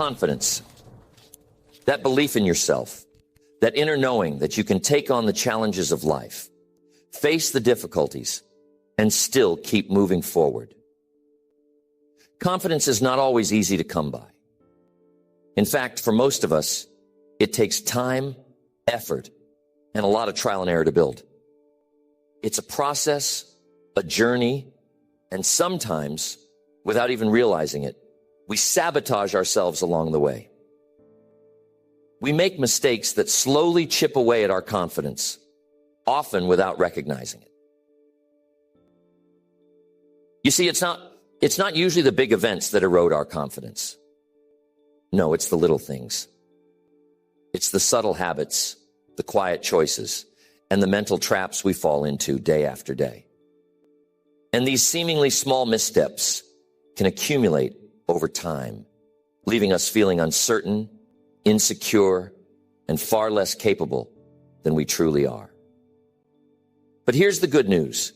Confidence, that belief in yourself, that inner knowing that you can take on the challenges of life, face the difficulties, and still keep moving forward. Confidence is not always easy to come by. In fact, for most of us, it takes time, effort, and a lot of trial and error to build. It's a process, a journey, and sometimes, without even realizing it, we sabotage ourselves along the way. We make mistakes that slowly chip away at our confidence, often without recognizing it. You see, it's not usually the big events that erode our confidence. No, it's the little things. It's the subtle habits, the quiet choices, and the mental traps we fall into day after day. And these seemingly small missteps can accumulate over time, leaving us feeling uncertain, insecure, and far less capable than we truly are. But here's the good news.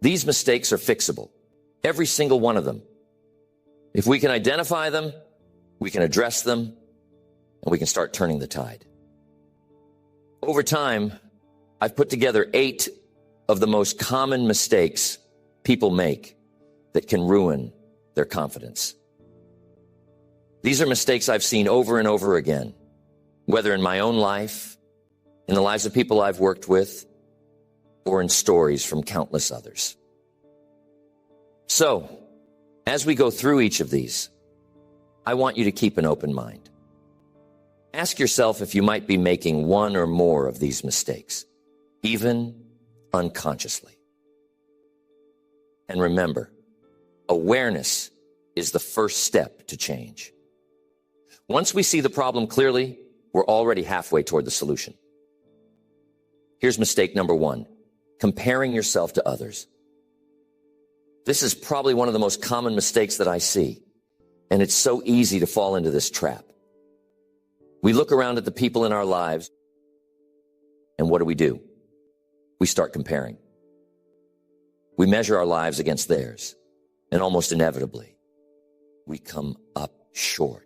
These mistakes are fixable. Every single one of them. If we can identify them, we can address them, and we can start turning the tide. Over time, I've put together 8 of the most common mistakes people make that can ruin their confidence. These are mistakes I've seen over and over again, whether in my own life, in the lives of people I've worked with, or in stories from countless others. So, as we go through each of these, I want you to keep an open mind. Ask yourself if you might be making one or more of these mistakes, even unconsciously. And remember, awareness is the first step to change. Once we see the problem clearly, we're already halfway toward the solution. Here's mistake number 1, comparing yourself to others. This is probably one of the most common mistakes that I see, and it's so easy to fall into this trap. We look around at the people in our lives, and what do? We start comparing. We measure our lives against theirs, and almost inevitably, we come up short.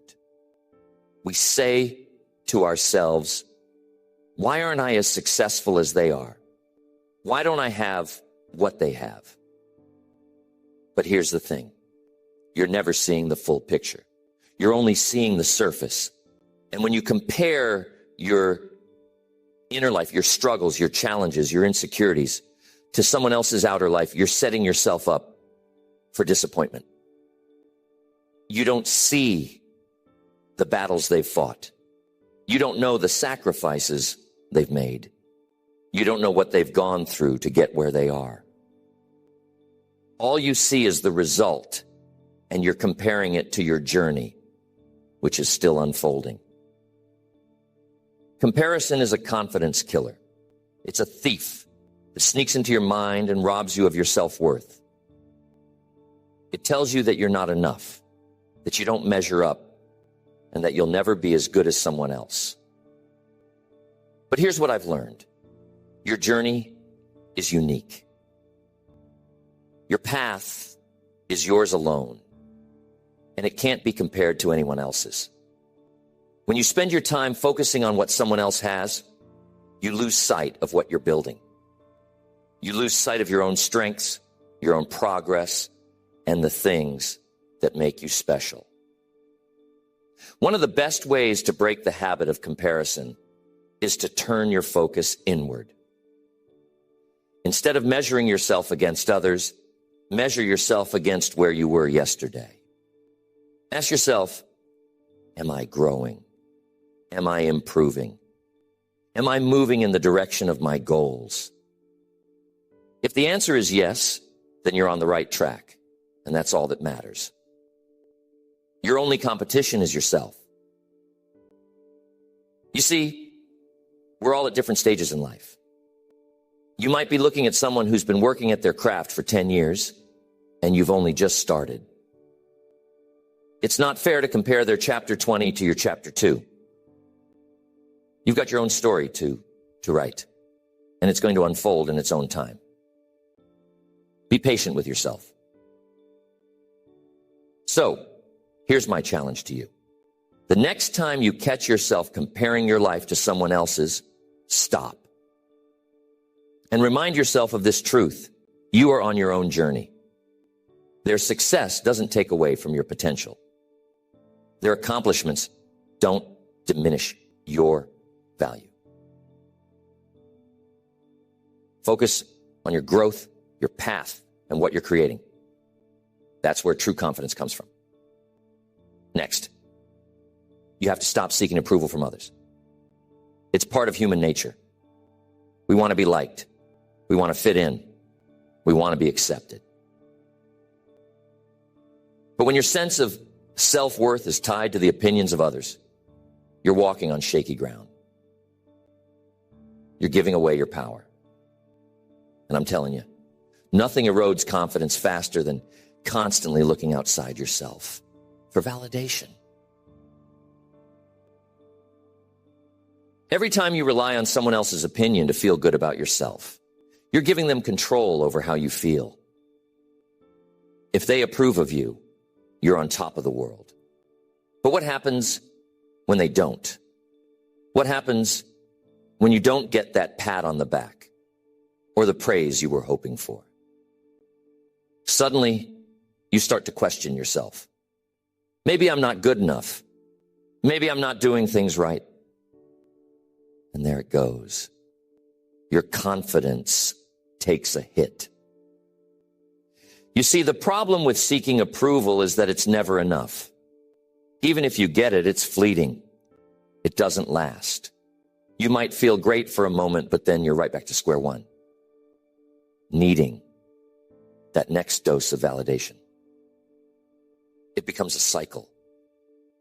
We say to ourselves, why aren't I as successful as they are? Why don't I have what they have? But here's the thing. You're never seeing the full picture. You're only seeing the surface. And when you compare your inner life, your struggles, your challenges, your insecurities to someone else's outer life, you're setting yourself up for disappointment. You don't see the battles they've fought. You don't know the sacrifices they've made. You don't know what they've gone through to get where they are. All you see is the result, and you're comparing it to your journey, which is still unfolding. Comparison is a confidence killer. It's a thief that sneaks into your mind and robs you of your self-worth. It tells you that you're not enough, that you don't measure up, and that you'll never be as good as someone else. But here's what I've learned. Your journey is unique. Your path is yours alone, and it can't be compared to anyone else's. When you spend your time focusing on what someone else has, you lose sight of what you're building. You lose sight of your own strengths, your own progress, and the things that make you special. One of the best ways to break the habit of comparison is to turn your focus inward. Instead of measuring yourself against others, measure yourself against where you were yesterday. Ask yourself, am I growing? Am I improving? Am I moving in the direction of my goals? If the answer is yes, then you're on the right track, and that's all that matters. Your only competition is yourself. You see, we're all at different stages in life. You might be looking at someone who's been working at their craft for 10 years, and you've only just started. It's not fair to compare their chapter 20 to your chapter 2. You've got your own story to write, and it's going to unfold in its own time. Be patient with yourself. So, here's my challenge to you. The next time you catch yourself comparing your life to someone else's, stop. And remind yourself of this truth. You are on your own journey. Their success doesn't take away from your potential. Their accomplishments don't diminish your value. Focus on your growth, your path, and what you're creating. That's where true confidence comes from. Next, you have to stop seeking approval from others. It's part of human nature. We want to be liked. We want to fit in. We want to be accepted. But when your sense of self-worth is tied to the opinions of others, you're walking on shaky ground. You're giving away your power. And I'm telling you, nothing erodes confidence faster than constantly looking outside yourself for validation. Every time you rely on someone else's opinion to feel good about yourself, you're giving them control over how you feel. If they approve of you, you're on top of the world. But what happens when they don't? What happens when you don't get that pat on the back or the praise you were hoping for? Suddenly, you start to question yourself. Maybe I'm not good enough. Maybe I'm not doing things right. And there it goes. Your confidence takes a hit. You see, the problem with seeking approval is that it's never enough. Even if you get it, it's fleeting. It doesn't last. You might feel great for a moment, but then you're right back to square one, needing that next dose of validation. It becomes a cycle,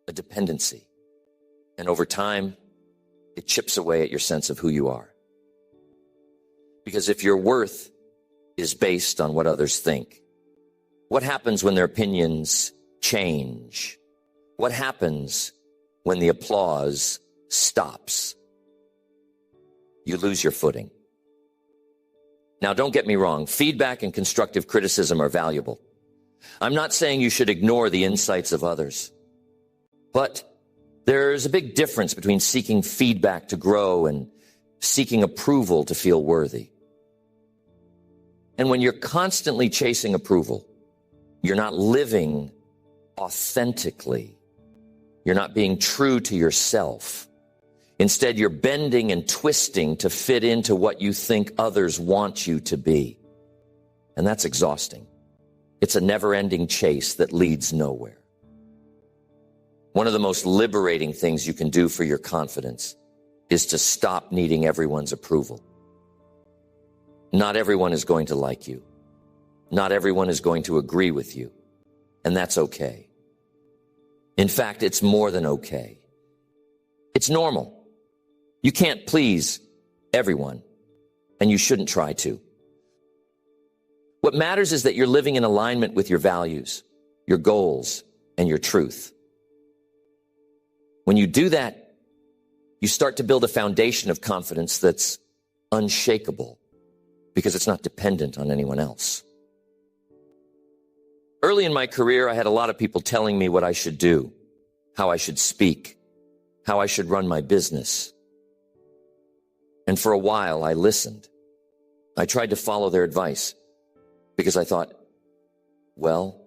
a dependency, and over time, it chips away at your sense of who you are. Because if your worth is based on what others think, what happens when their opinions change? What happens when the applause stops? You lose your footing. Now, don't get me wrong. Feedback and constructive criticism are valuable. I'm not saying you should ignore the insights of others, but there's a big difference between seeking feedback to grow and seeking approval to feel worthy. And when you're constantly chasing approval, you're not living authentically. You're not being true to yourself. Instead, you're bending and twisting to fit into what you think others want you to be. And that's exhausting. It's a never-ending chase that leads nowhere. One of the most liberating things you can do for your confidence is to stop needing everyone's approval. Not everyone is going to like you. Not everyone is going to agree with you. And that's okay. In fact, it's more than okay. It's normal. You can't please everyone, and you shouldn't try to. What matters is that you're living in alignment with your values, your goals, and your truth. When you do that, you start to build a foundation of confidence that's unshakable because it's not dependent on anyone else. Early in my career, I had a lot of people telling me what I should do, how I should speak, how I should run my business. And for a while, I listened. I tried to follow their advice because I thought, well,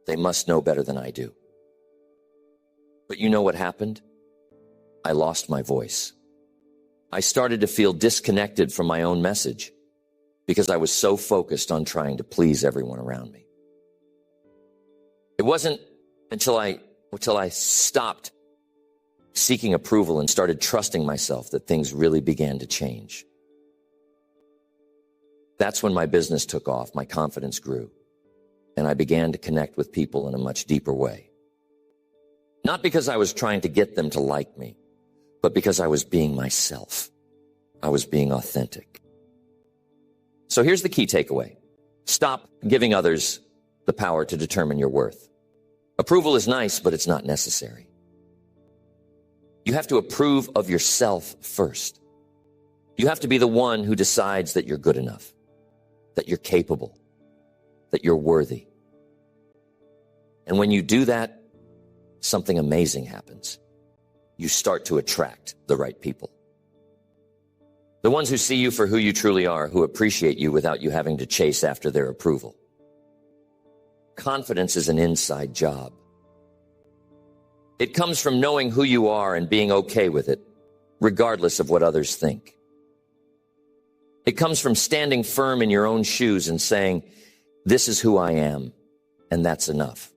they must know better than I do. But you know what happened? I lost my voice. I started to feel disconnected from my own message because I was so focused on trying to please everyone around me. It wasn't until I stopped seeking approval and started trusting myself that things really began to change. That's when my business took off, my confidence grew, and I began to connect with people in a much deeper way. Not because I was trying to get them to like me, but because I was being myself. I was being authentic. So here's the key takeaway. Stop giving others the power to determine your worth. Approval is nice, but it's not necessary. You have to approve of yourself first. You have to be the one who decides that you're good enough, that you're capable, that you're worthy. And when you do that, something amazing happens. You start to attract the right people. The ones who see you for who you truly are, who appreciate you without you having to chase after their approval. Confidence is an inside job. It comes from knowing who you are and being okay with it, regardless of what others think. It comes from standing firm in your own shoes and saying, this is who I am, and that's enough.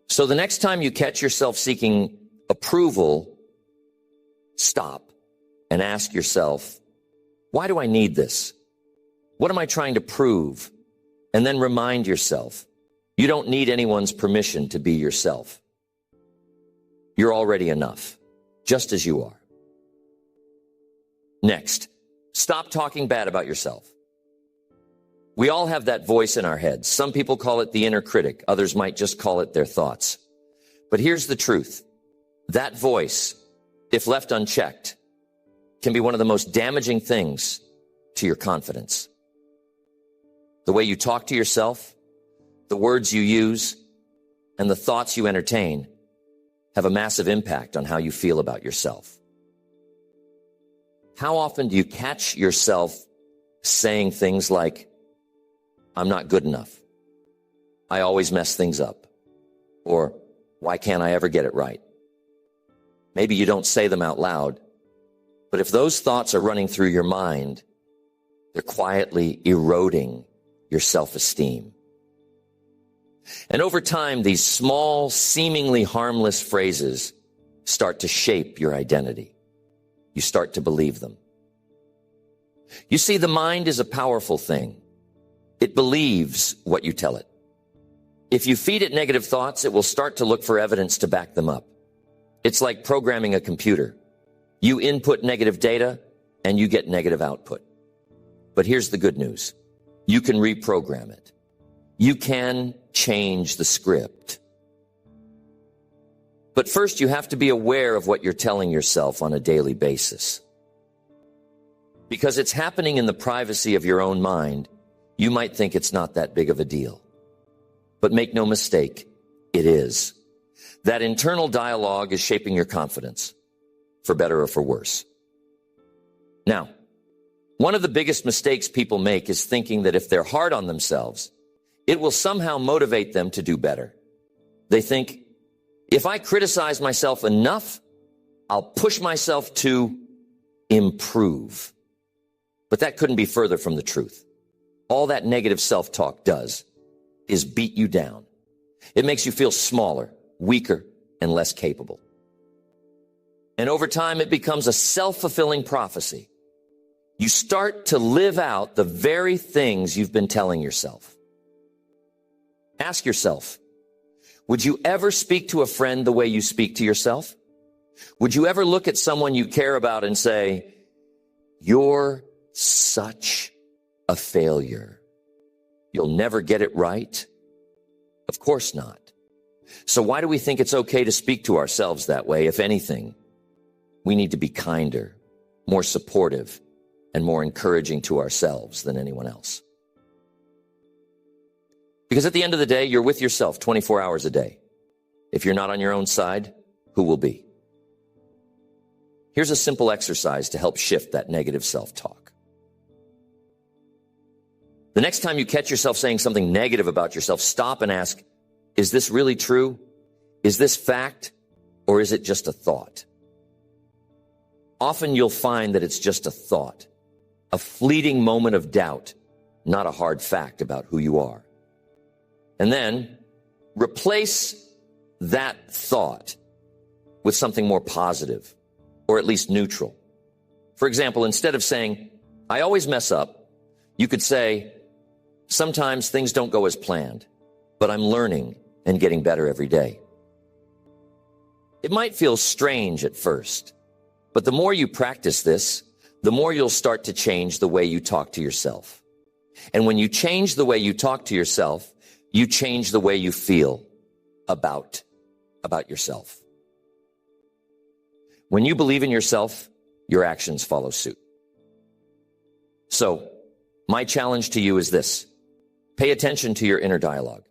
So the next time you catch yourself seeking approval, stop and ask yourself, why do I need this? What am I trying to prove? And then remind yourself, you don't need anyone's permission to be yourself. You're already enough, just as you are. Next, stop talking bad about yourself. We all have that voice in our heads. Some people call it the inner critic. Others might just call it their thoughts. But here's the truth. That voice, if left unchecked, can be one of the most damaging things to your confidence. The way you talk to yourself, the words you use, and the thoughts you entertain have a massive impact on how you feel about yourself. How often do you catch yourself saying things like, I'm not good enough. I always mess things up. Or, why can't I ever get it right? Maybe you don't say them out loud, but if those thoughts are running through your mind, they're quietly eroding your self-esteem. And over time, these small, seemingly harmless phrases start to shape your identity. You start to believe them. You see, the mind is a powerful thing. It believes what you tell it. If you feed it negative thoughts, it will start to look for evidence to back them up. It's like programming a computer. You input negative data and you get negative output. But here's the good news. You can reprogram it. You can change the script. But first, you have to be aware of what you're telling yourself on a daily basis. Because it's happening in the privacy of your own mind, you might think it's not that big of a deal. But make no mistake, it is. That internal dialogue is shaping your confidence, for better or for worse. Now, one of the biggest mistakes people make is thinking that if they're hard on themselves, it will somehow motivate them to do better. They think, if I criticize myself enough, I'll push myself to improve. But that couldn't be further from the truth. All that negative self-talk does is beat you down. It makes you feel smaller, weaker, and less capable. And over time, it becomes a self-fulfilling prophecy. You start to live out the very things you've been telling yourself. Ask yourself, would you ever speak to a friend the way you speak to yourself? Would you ever look at someone you care about and say, you're such a failure. You'll never get it right? Of course not. So why do we think it's okay to speak to ourselves that way? If anything, we need to be kinder, more supportive, and more encouraging to ourselves than anyone else. Because at the end of the day, you're with yourself 24 hours a day. If you're not on your own side, who will be? Here's a simple exercise to help shift that negative self-talk. The next time you catch yourself saying something negative about yourself, stop and ask, is this really true? Is this fact? Or is it just a thought? Often you'll find that it's just a thought, a fleeting moment of doubt, not a hard fact about who you are. And then replace that thought with something more positive, or at least neutral. For example, instead of saying, I always mess up, you could say, sometimes things don't go as planned, but I'm learning and getting better every day. It might feel strange at first, but the more you practice this, the more you'll start to change the way you talk to yourself. And when you change the way you talk to yourself, you change the way you feel about yourself. When you believe in yourself, your actions follow suit. So, my challenge to you is this. Pay attention to your inner dialogue.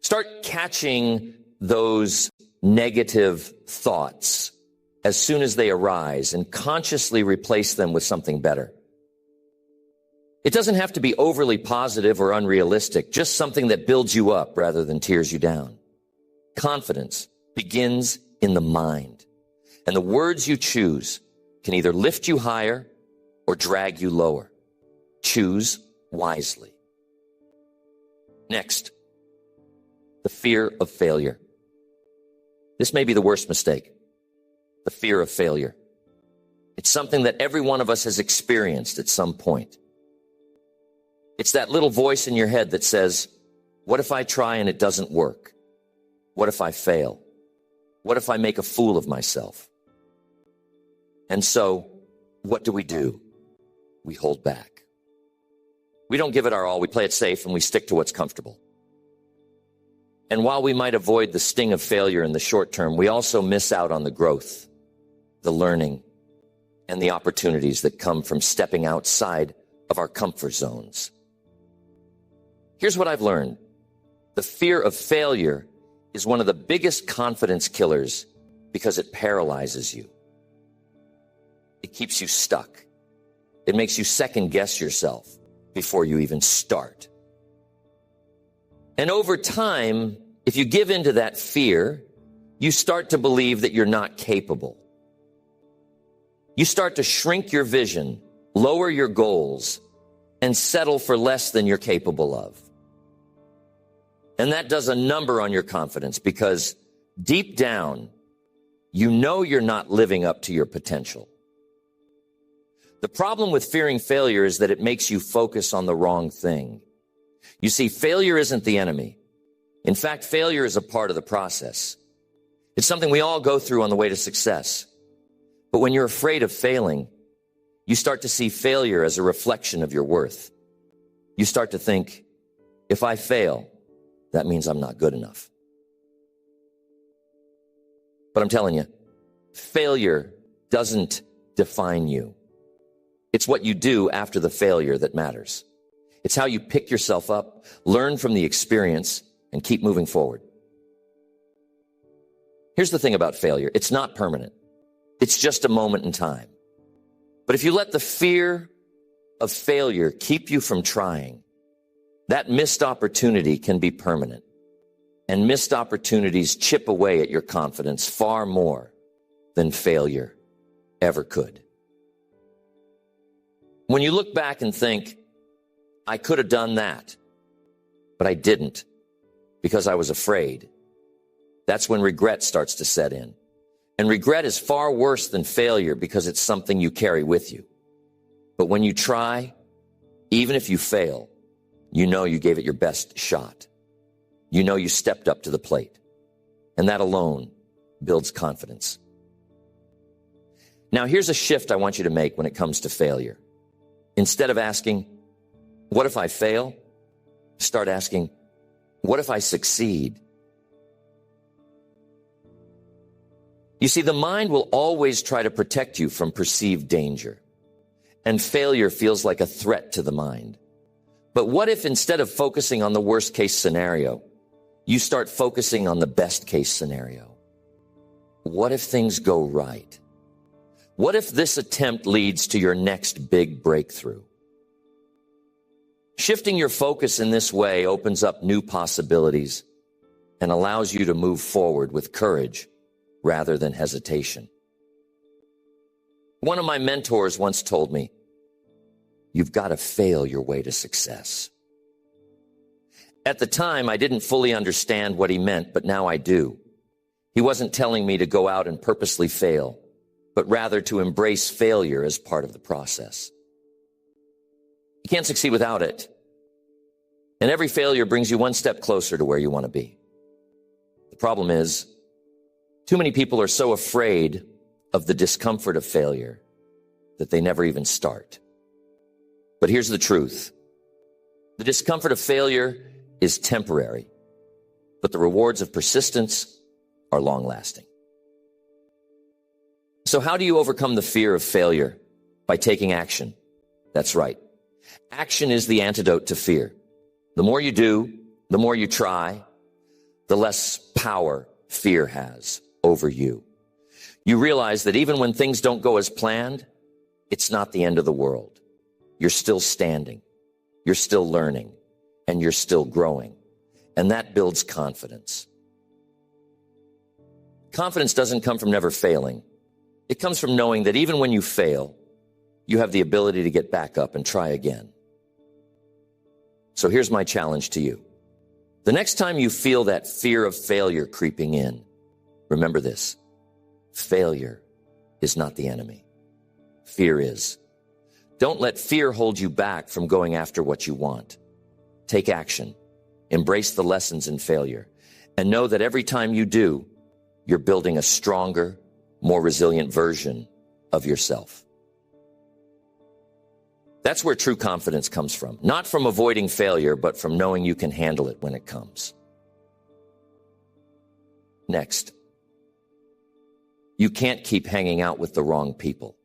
Start catching those negative thoughts as soon as they arise and consciously replace them with something better. It doesn't have to be overly positive or unrealistic, just something that builds you up rather than tears you down. Confidence begins in the mind, and the words you choose can either lift you higher or drag you lower. Choose wisely. Next, the fear of failure. This may be the worst mistake, the fear of failure. It's something that every one of us has experienced at some point. It's that little voice in your head that says, what if I try and it doesn't work? What if I fail? What if I make a fool of myself? And so, what do? We hold back. We don't give it our all. We play it safe and we stick to what's comfortable. And while we might avoid the sting of failure in the short term, we also miss out on the growth, the learning, and the opportunities that come from stepping outside of our comfort zones. Here's what I've learned. The fear of failure is one of the biggest confidence killers because it paralyzes you. It keeps you stuck. It makes you second guess yourself before you even start. And over time, if you give in to that fear, you start to believe that you're not capable. You start to shrink your vision, lower your goals, and settle for less than you're capable of. And that does a number on your confidence because deep down, you know you're not living up to your potential. The problem with fearing failure is that it makes you focus on the wrong thing. You see, failure isn't the enemy. In fact, failure is a part of the process. It's something we all go through on the way to success. But when you're afraid of failing, you start to see failure as a reflection of your worth. You start to think, if I fail, that means I'm not good enough. But I'm telling you, failure doesn't define you. It's what you do after the failure that matters. It's how you pick yourself up, learn from the experience, and keep moving forward. Here's the thing about failure. It's not permanent. It's just a moment in time. But if you let the fear of failure keep you from trying, that missed opportunity can be permanent. And missed opportunities chip away at your confidence far more than failure ever could. When you look back and think, I could have done that, but I didn't because I was afraid, that's when regret starts to set in. And regret is far worse than failure because it's something you carry with you. But when you try, even if you fail, you know you gave it your best shot. You know you stepped up to the plate. And that alone builds confidence. Now, here's a shift I want you to make when it comes to failure. Instead of asking, what if I fail? Start asking, what if I succeed? You see, the mind will always try to protect you from perceived danger. And failure feels like a threat to the mind. But what if instead of focusing on the worst case scenario, you start focusing on the best case scenario? What if things go right? What if this attempt leads to your next big breakthrough? Shifting your focus in this way opens up new possibilities and allows you to move forward with courage rather than hesitation. One of my mentors once told me, you've got to fail your way to success. At the time, I didn't fully understand what he meant, but now I do. He wasn't telling me to go out and purposely fail, but rather to embrace failure as part of the process. You can't succeed without it. And every failure brings you one step closer to where you want to be. The problem is, too many people are so afraid of the discomfort of failure that they never even start. But here's the truth. The discomfort of failure is temporary, but the rewards of persistence are long-lasting. So how do you overcome the fear of failure? By taking action. That's right. Action is the antidote to fear. The more you do, the more you try, the less power fear has over you. You realize that even when things don't go as planned, it's not the end of the world. You're still standing, you're still learning, and you're still growing. And that builds confidence. Confidence doesn't come from never failing. It comes from knowing that even when you fail, you have the ability to get back up and try again. So here's my challenge to you. The next time you feel that fear of failure creeping in, remember this: failure is not the enemy. Fear is. Don't let fear hold you back from going after what you want. Take action. Embrace the lessons in failure. And know that every time you do, you're building a stronger, more resilient version of yourself. That's where true confidence comes from. Not from avoiding failure, but from knowing you can handle it when it comes. Next, you can't keep hanging out with the wrong people.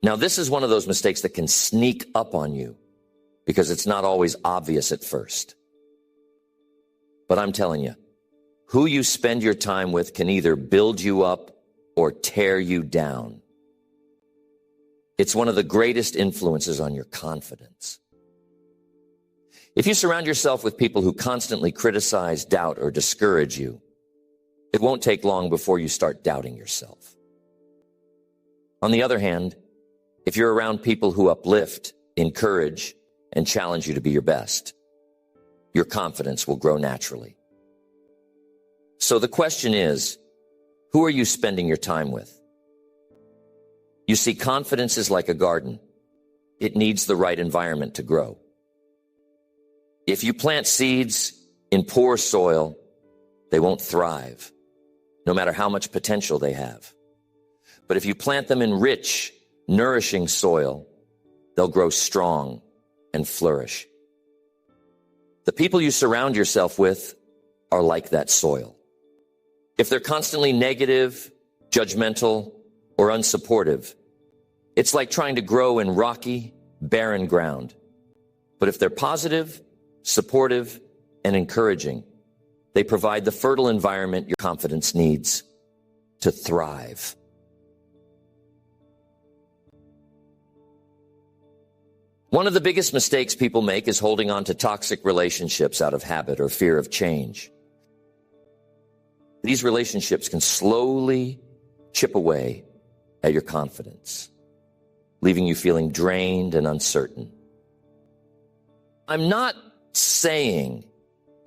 Now, this is one of those mistakes that can sneak up on you because it's not always obvious at first. But I'm telling you, who you spend your time with can either build you up or tear you down. It's one of the greatest influences on your confidence. If you surround yourself with people who constantly criticize, doubt, or discourage you, it won't take long before you start doubting yourself. On the other hand, if you're around people who uplift, encourage, and challenge you to be your best, your confidence will grow naturally. So the question is, who are you spending your time with? You see, confidence is like a garden. It needs the right environment to grow. If you plant seeds in poor soil, they won't thrive, no matter how much potential they have. But if you plant them in rich, nourishing soil, they'll grow strong and flourish. The people you surround yourself with are like that soil. If they're constantly negative, judgmental, or unsupportive, it's like trying to grow in rocky, barren ground. But if they're positive, supportive, and encouraging, they provide the fertile environment your confidence needs to thrive. One of the biggest mistakes people make is holding on to toxic relationships out of habit or fear of change. These relationships can slowly chip away at your confidence, leaving you feeling drained and uncertain. I'm not saying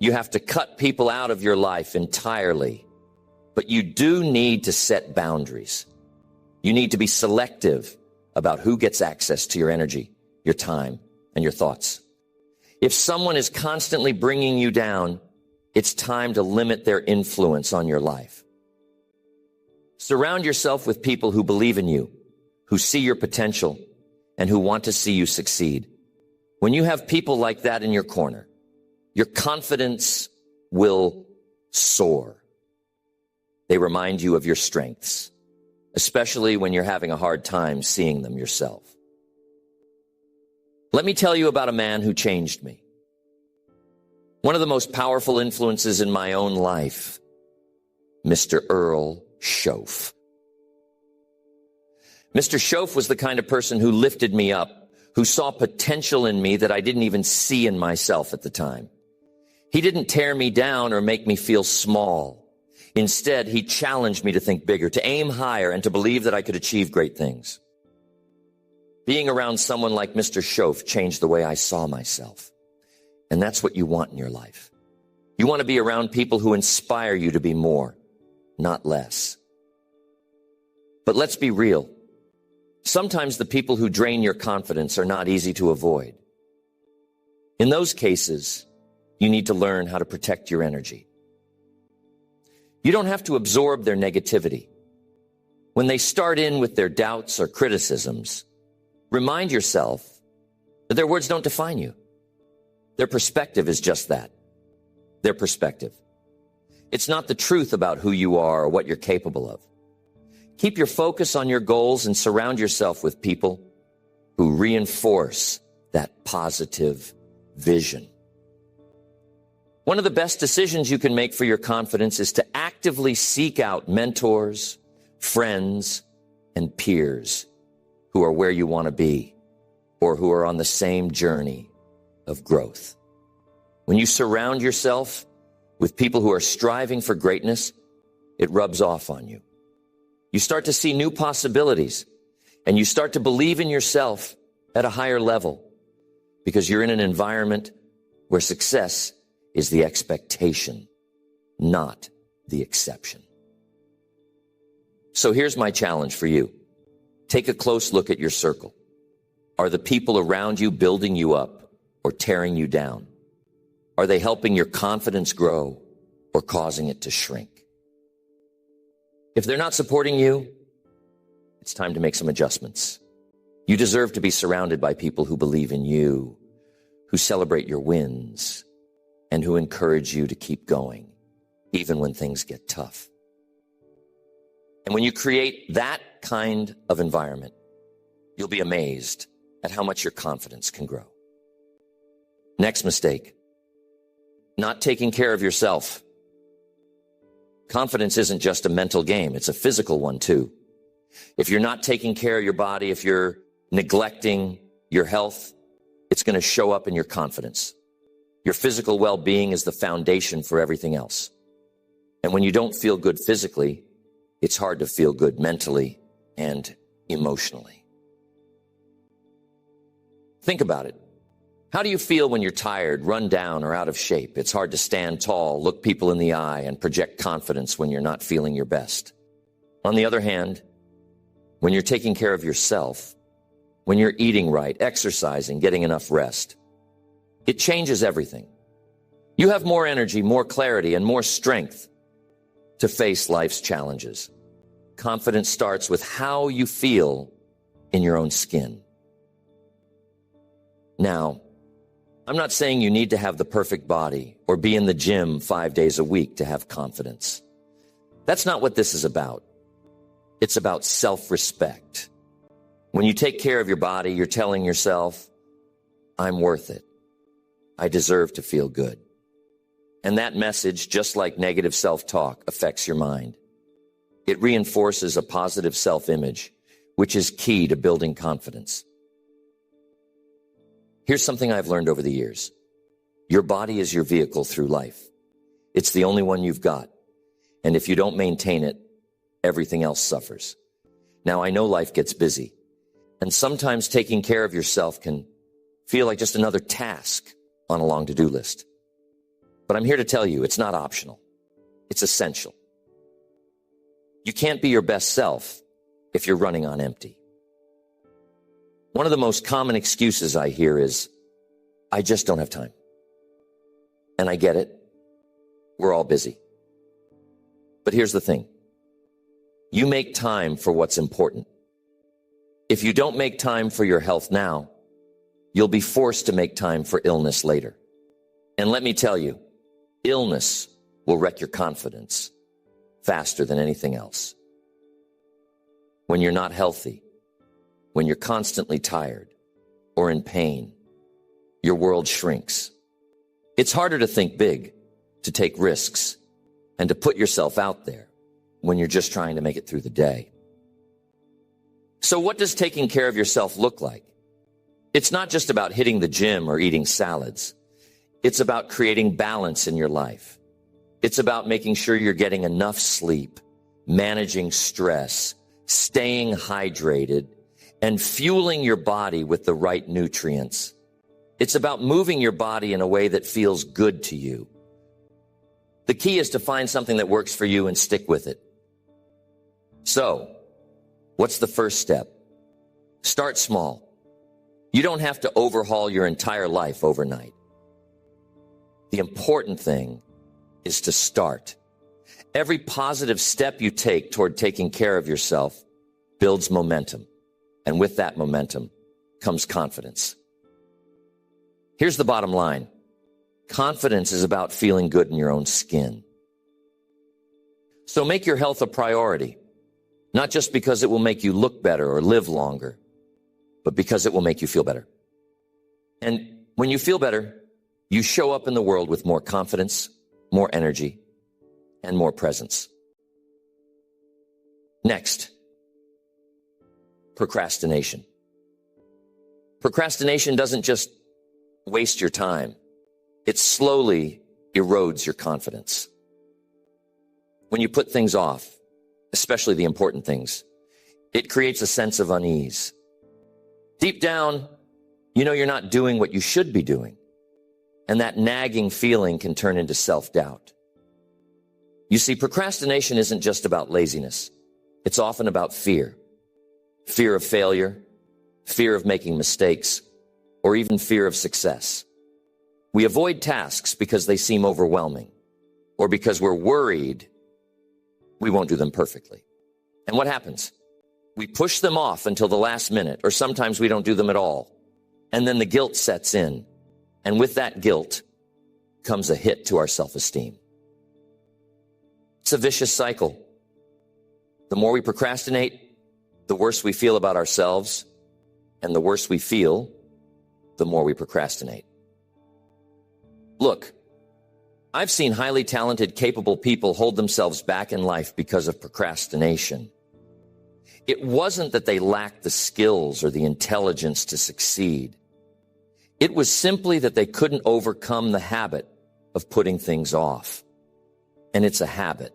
you have to cut people out of your life entirely, but you do need to set boundaries. You need to be selective about who gets access to your energy, your time, and your thoughts. If someone is constantly bringing you down, it's time to limit their influence on your life. Surround yourself with people who believe in you, who see your potential, and who want to see you succeed. When you have people like that in your corner, your confidence will soar. They remind you of your strengths, especially when you're having a hard time seeing them yourself. Let me tell you about a man who changed me. One of the most powerful influences in my own life, Mr. Earl Shoaff. Mr. Shoaff was the kind of person who lifted me up, who saw potential in me that I didn't even see in myself at the time. He didn't tear me down or make me feel small. Instead, he challenged me to think bigger, to aim higher, and to believe that I could achieve great things. Being around someone like Mr. Shoaff changed the way I saw myself. And that's what you want in your life. You want to be around people who inspire you to be more, not less. But let's be real. Sometimes the people who drain your confidence are not easy to avoid. In those cases, you need to learn how to protect your energy. You don't have to absorb their negativity. When they start in with their doubts or criticisms, remind yourself that their words don't define you. Their perspective is just that, their perspective. It's not the truth about who you are or what you're capable of. Keep your focus on your goals and surround yourself with people who reinforce that positive vision. One of the best decisions you can make for your confidence is to actively seek out mentors, friends, and peers who are where you want to be or who are on the same journey of growth. When you surround yourself with people who are striving for greatness, it rubs off on you. You start to see new possibilities, and you start to believe in yourself at a higher level because you're in an environment where success is the expectation, not the exception. So here's my challenge for you. Take a close look at your circle. Are the people around you building you up or tearing you down? Are they helping your confidence grow or causing it to shrink? If they're not supporting you, it's time to make some adjustments. You deserve to be surrounded by people who believe in you, who celebrate your wins, and who encourage you to keep going, even when things get tough. And when you create that kind of environment, you'll be amazed at how much your confidence can grow. Next mistake, not taking care of yourself. Confidence isn't just a mental game, it's a physical one too. If you're not taking care of your body, if you're neglecting your health, it's going to show up in your confidence. Your physical well-being is the foundation for everything else. And when you don't feel good physically, it's hard to feel good mentally and emotionally. Think about it. How do you feel when you're tired, run down, or out of shape? It's hard to stand tall, look people in the eye, and project confidence when you're not feeling your best. On the other hand, when you're taking care of yourself, when you're eating right, exercising, getting enough rest, it changes everything. You have more energy, more clarity, and more strength to face life's challenges. Confidence starts with how you feel in your own skin. Now, I'm not saying you need to have the perfect body or be in the gym 5 days a week to have confidence. That's not what this is about. It's about self-respect. When you take care of your body, you're telling yourself, I'm worth it. I deserve to feel good. And that message, just like negative self-talk, affects your mind. It reinforces a positive self-image, which is key to building confidence. Here's something I've learned over the years. Your body is your vehicle through life. It's the only one you've got. And if you don't maintain it, everything else suffers. Now, I know life gets busy, and sometimes taking care of yourself can feel like just another task on a long to-do list. But I'm here to tell you, it's not optional. It's essential. You can't be your best self if you're running on empty. One of the most common excuses I hear is, I just don't have time. And I get it. We're all busy. But here's the thing. You make time for what's important. If you don't make time for your health now, you'll be forced to make time for illness later. And let me tell you, illness will wreck your confidence faster than anything else. When you're not healthy, when you're constantly tired or in pain, your world shrinks. It's harder to think big, to take risks, and to put yourself out there when you're just trying to make it through the day. So what does taking care of yourself look like? It's not just about hitting the gym or eating salads. It's about creating balance in your life. It's about making sure you're getting enough sleep, managing stress, staying hydrated, and fueling your body with the right nutrients. It's about moving your body in a way that feels good to you. The key is to find something that works for you and stick with it. So, what's the first step? Start small. You don't have to overhaul your entire life overnight. The important thing is to start. Every positive step you take toward taking care of yourself builds momentum. And with that momentum comes confidence. Here's the bottom line. Confidence is about feeling good in your own skin. So make your health a priority, not just because it will make you look better or live longer, but because it will make you feel better. And when you feel better, you show up in the world with more confidence, more energy, and more presence. Next, procrastination. Procrastination doesn't just waste your time. It slowly erodes your confidence. When you put things off, especially the important things, it creates a sense of unease. Deep down, you know you're not doing what you should be doing, and that nagging feeling can turn into self-doubt. You see, procrastination isn't just about laziness. It's often about fear. Fear of failure, fear of making mistakes, or even fear of success. We avoid tasks because they seem overwhelming, or because we're worried we won't do them perfectly. And what happens? We push them off until the last minute, or sometimes we don't do them at all. And then the guilt sets in. And with that guilt comes a hit to our self-esteem. It's a vicious cycle. The more we procrastinate, the worse we feel about ourselves. And the worse we feel, the more we procrastinate. Look, I've seen highly talented, capable people hold themselves back in life because of procrastination. It wasn't that they lacked the skills or the intelligence to succeed. It was simply that they couldn't overcome the habit of putting things off. And it's a habit,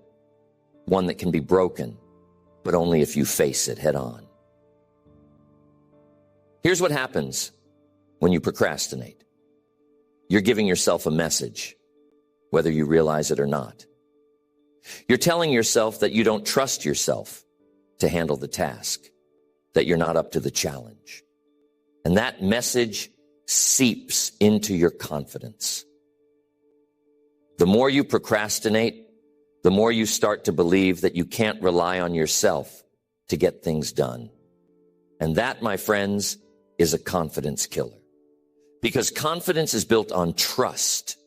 one that can be broken, but only if you face it head on. Here's what happens when you procrastinate. You're giving yourself a message, whether you realize it or not. You're telling yourself that you don't trust yourself to handle the task, that you're not up to the challenge. And that message seeps into your confidence. The more you procrastinate, the more you start to believe that you can't rely on yourself to get things done. And that, my friends, is a confidence killer. Because confidence is built on trust.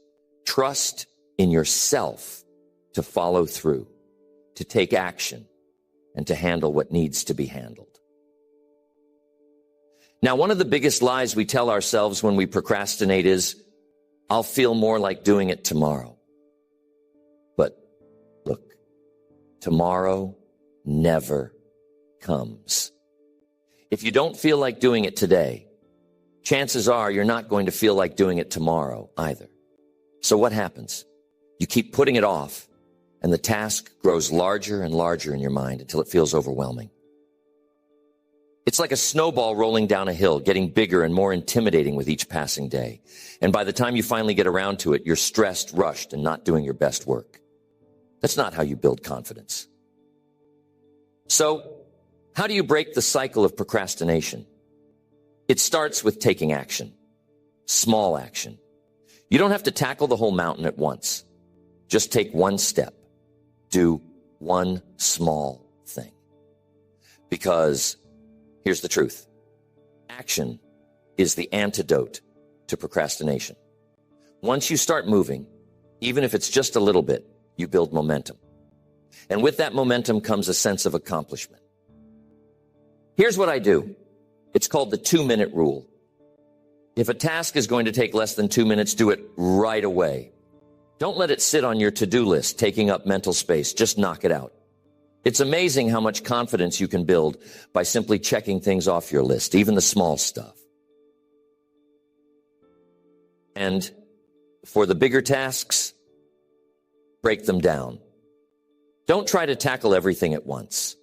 Trust in yourself to follow through, to take action, and to handle what needs to be handled. Now, one of the biggest lies we tell ourselves when we procrastinate is, I'll feel more like doing it tomorrow. But look, tomorrow never comes. If you don't feel like doing it today, chances are you're not going to feel like doing it tomorrow either. So what happens? You keep putting it off, and the task grows larger and larger in your mind until it feels overwhelming. It's like a snowball rolling down a hill, getting bigger and more intimidating with each passing day. And by the time you finally get around to it, you're stressed, rushed, and not doing your best work. That's not how you build confidence. So, how do you break the cycle of procrastination? It starts with taking action. Small action. You don't have to tackle the whole mountain at once. Just take one step. Do one small thing. Because here's the truth. Action is the antidote to procrastination. Once you start moving, even if it's just a little bit, you build momentum. And with that momentum comes a sense of accomplishment. Here's what I do. It's called the 2-minute rule. If a task is going to take less than 2 minutes, do it right away. Don't let it sit on your to-do list, taking up mental space. Just knock it out. It's amazing how much confidence you can build by simply checking things off your list, even the small stuff. And for the bigger tasks, break them down. Don't try to tackle everything at once.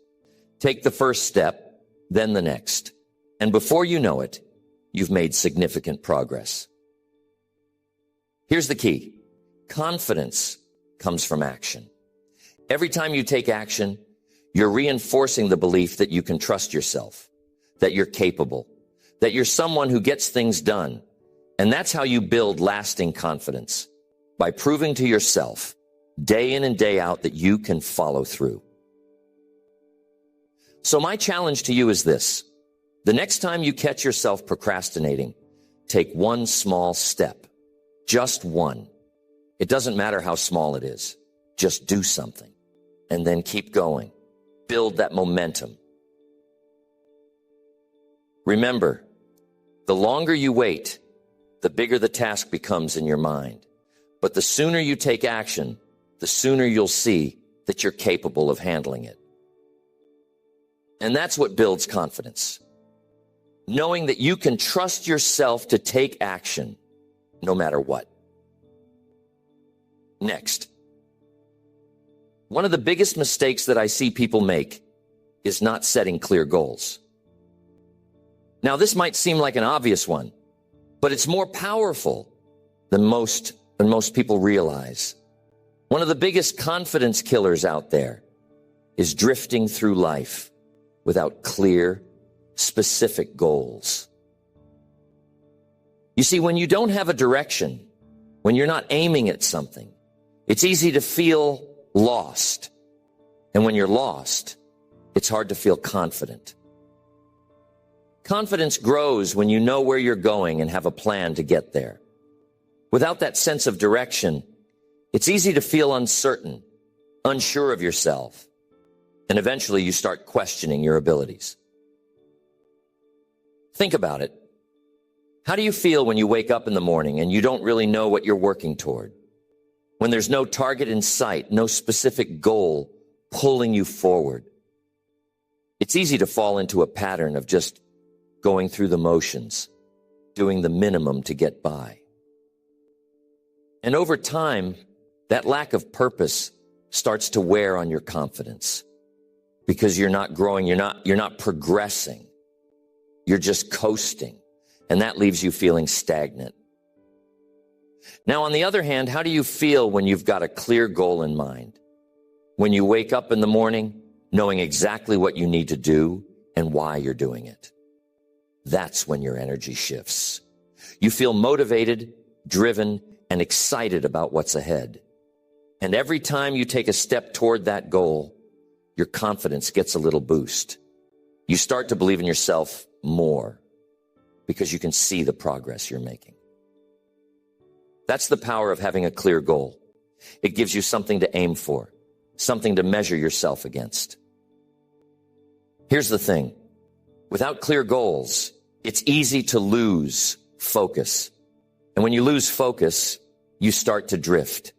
Take the first step, then the next. And before you know it, you've made significant progress. Here's the key. Confidence comes from action. Every time you take action, you're reinforcing the belief that you can trust yourself, that you're capable, that you're someone who gets things done. And that's how you build lasting confidence, by proving to yourself day in and day out that you can follow through. So my challenge to you is this. The next time you catch yourself procrastinating, take one small step, just one. It doesn't matter how small it is. Just do something and then keep going. Build that momentum. Remember, the longer you wait, the bigger the task becomes in your mind. But the sooner you take action, the sooner you'll see that you're capable of handling it. And that's what builds confidence. Knowing that you can trust yourself to take action no matter what. Next, one of the biggest mistakes that I see people make is not setting clear goals. Now, this might seem like an obvious one, but it's more powerful than most people realize. One of the biggest confidence killers out there is drifting through life without clear, specific goals. You see, when you don't have a direction, when you're not aiming at something, it's easy to feel lost. And when you're lost, it's hard to feel confident. Confidence grows when you know where you're going and have a plan to get there. Without that sense of direction, it's easy to feel uncertain, unsure of yourself, and eventually you start questioning your abilities. Think about it. How do you feel when you wake up in the morning and you don't really know what you're working toward? When there's no target in sight, no specific goal pulling you forward. It's easy to fall into a pattern of just going through the motions, doing the minimum to get by. And over time, that lack of purpose starts to wear on your confidence because you're not growing, you're not progressing. You're just coasting, and that leaves you feeling stagnant. Now, on the other hand, how do you feel when you've got a clear goal in mind? When you wake up in the morning, knowing exactly what you need to do and why you're doing it. That's when your energy shifts. You feel motivated, driven, and excited about what's ahead. And every time you take a step toward that goal, your confidence gets a little boost. You start to believe in yourself more because you can see the progress you're making. That's the power of having a clear goal. It gives you something to aim for, something to measure yourself against. Here's the thing. Without clear goals, it's easy to lose focus. And when you lose focus, you start to drift.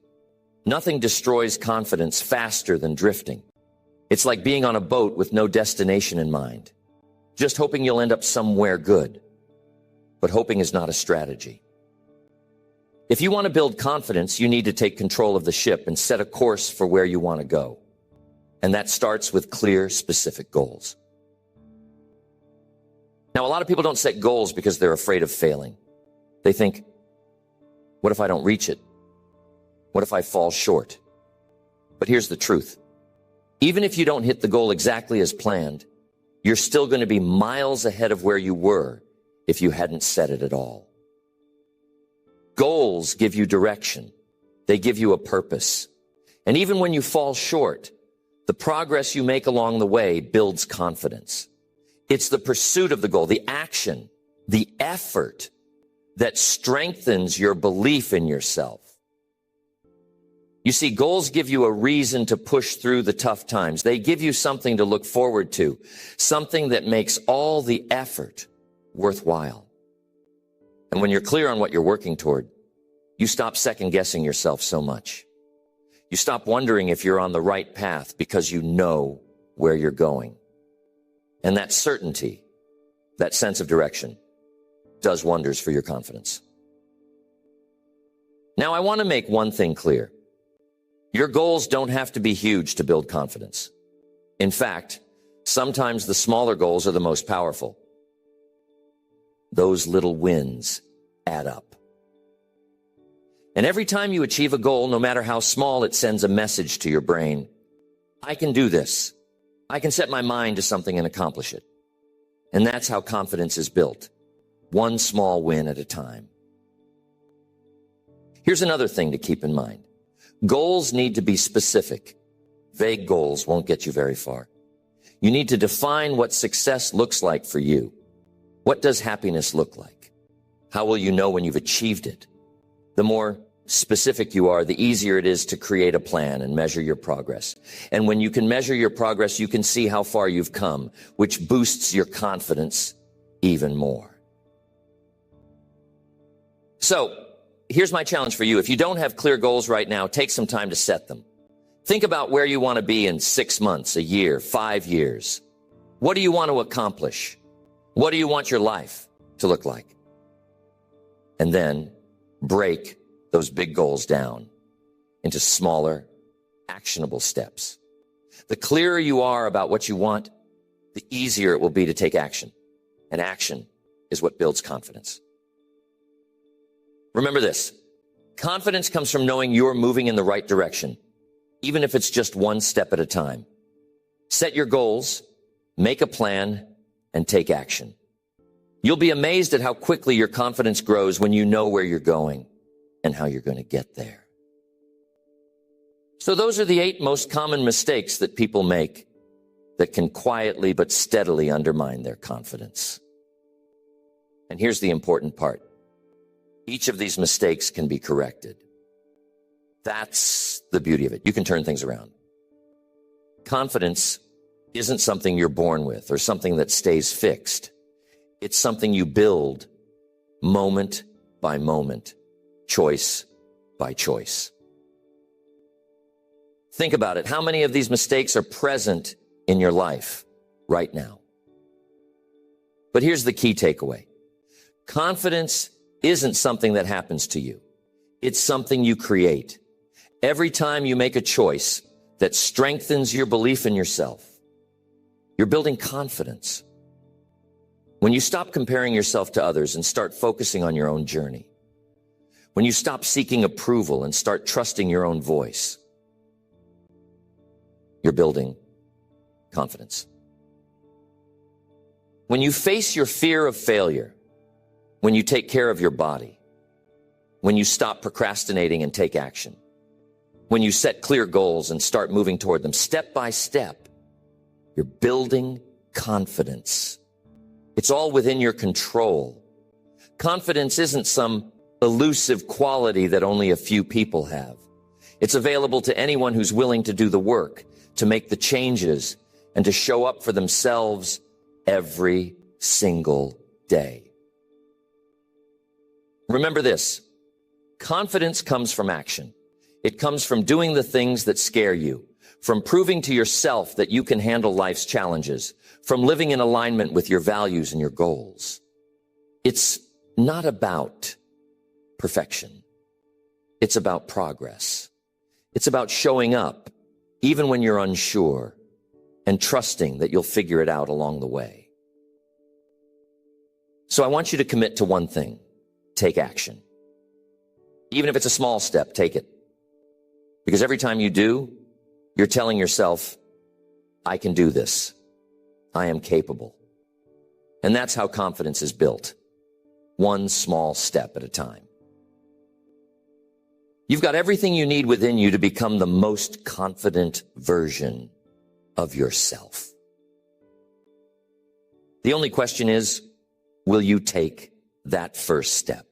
Nothing destroys confidence faster than drifting. It's like being on a boat with no destination in mind, just hoping you'll end up somewhere good. But hoping is not a strategy. If you want to build confidence, you need to take control of the ship and set a course for where you want to go. And that starts with clear, specific goals. Now, a lot of people don't set goals because they're afraid of failing. They think, what if I don't reach it? What if I fall short? But here's the truth. Even if you don't hit the goal exactly as planned, you're still going to be miles ahead of where you were if you hadn't set it at all. Goals give you direction. They give you a purpose. And even when you fall short, the progress you make along the way builds confidence. It's the pursuit of the goal, the action, the effort that strengthens your belief in yourself. You see, goals give you a reason to push through the tough times. They give you something to look forward to, something that makes all the effort worthwhile. And when you're clear on what you're working toward, you stop second-guessing yourself so much. You stop wondering if you're on the right path because you know where you're going. And that certainty, that sense of direction, does wonders for your confidence. Now, I want to make one thing clear. Your goals don't have to be huge to build confidence. In fact, sometimes the smaller goals are the most powerful. Those little wins add up. And every time you achieve a goal, no matter how small, it sends a message to your brain. I can do this. I can set my mind to something and accomplish it. And that's how confidence is built. One small win at a time. Here's another thing to keep in mind. Goals need to be specific. Vague goals won't get you very far. You need to define what success looks like for you. What does happiness look like? How will you know when you've achieved it? The more specific you are, the easier it is to create a plan and measure your progress. And when you can measure your progress, you can see how far you've come, which boosts your confidence even more. So here's my challenge for you. If you don't have clear goals right now, take some time to set them. Think about where you want to be in 6 months, a year, 5 years. What do you want to accomplish? What do you want your life to look like? And then break those big goals down into smaller, actionable steps. The clearer you are about what you want, the easier it will be to take action. And action is what builds confidence. Remember this, confidence comes from knowing you're moving in the right direction, even if it's just one step at a time. Set your goals, make a plan, and take action. You'll be amazed at how quickly your confidence grows when you know where you're going and how you're going to get there. So those are the 8 most common mistakes that people make that can quietly but steadily undermine their confidence. And here's the important part. Each of these mistakes can be corrected. That's the beauty of it. You can turn things around. Confidence isn't something you're born with or something that stays fixed. It's something you build moment by moment, choice by choice. Think about it. How many of these mistakes are present in your life right now? But here's the key takeaway. Confidence isn't something that happens to you. It's something you create. Every time you make a choice that strengthens your belief in yourself, you're building confidence. When you stop comparing yourself to others and start focusing on your own journey, when you stop seeking approval and start trusting your own voice, you're building confidence. When you face your fear of failure, when you take care of your body, when you stop procrastinating and take action, when you set clear goals and start moving toward them step by step, you're building confidence. It's all within your control. Confidence isn't some elusive quality that only a few people have. It's available to anyone who's willing to do the work, to make the changes, and to show up for themselves every single day. Remember this, confidence comes from action. It comes from doing the things that scare you, from proving to yourself that you can handle life's challenges, from living in alignment with your values and your goals. It's not about perfection. It's about progress. It's about showing up, even when you're unsure, and trusting that you'll figure it out along the way. So I want you to commit to one thing. Take action. Even if it's a small step, take it. Because every time you do, you're telling yourself, I can do this. I am capable. And that's how confidence is built. One small step at a time. You've got everything you need within you to become the most confident version of yourself. The only question is, will you take that first step?